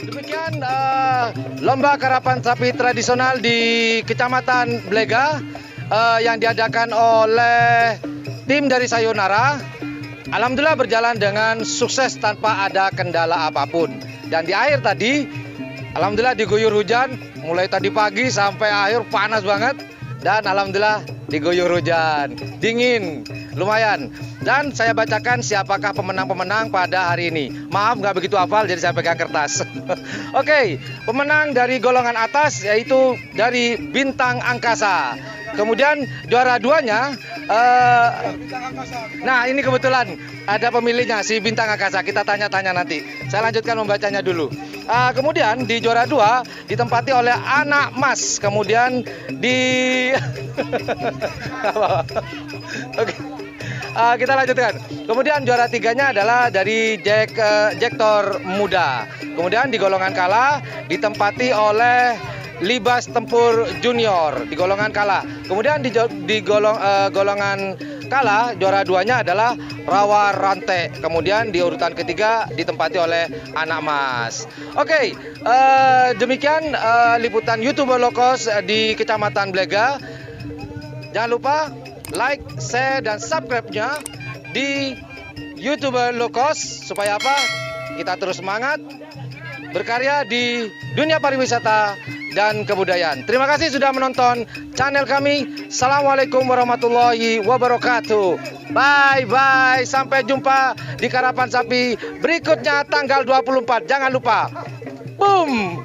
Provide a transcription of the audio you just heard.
Demikian lomba karapan sapi tradisional di Kecamatan Blega yang diadakan oleh tim dari Sayonara. Alhamdulillah berjalan dengan sukses tanpa ada kendala apapun. Dan di akhir tadi, alhamdulillah diguyur hujan, mulai tadi pagi sampai akhir panas banget. Dan alhamdulillah diguyur hujan, dingin, lumayan. Dan saya bacakan siapakah pemenang-pemenang pada hari ini. Maaf nggak begitu hafal, jadi saya pegang kertas. Oke, pemenang dari golongan atas yaitu dari Bintang Angkasa. Kemudian juara duanya, nah ini kebetulan ada pemiliknya si Bintang Angkasa. Kita tanya-tanya nanti. Saya lanjutkan membacanya dulu. Kemudian di juara 2 ditempati oleh Anak Mas. Kemudian di Oke. Kita lanjutkan. Kemudian juara 3-nya adalah dari Jektor Muda. Kemudian di golongan kala ditempati oleh Libas Tempur Junior di golongan kala. Kemudian di golongan kala juara 2-nya adalah Rawa Rante. Kemudian di urutan ketiga ditempati oleh Anak Mas. Oke, demikian liputan YouTuber Lokos di Kecamatan Blega. Jangan lupa like, share, dan subscribe-nya di YouTuber Lokos supaya apa? Kita terus semangat berkarya di dunia pariwisata dan kebudayaan. Terima kasih sudah menonton channel kami. Assalamualaikum warahmatullahi wabarakatuh. Bye. Sampai jumpa di karapan sapi berikutnya tanggal 24. Jangan lupa. Boom.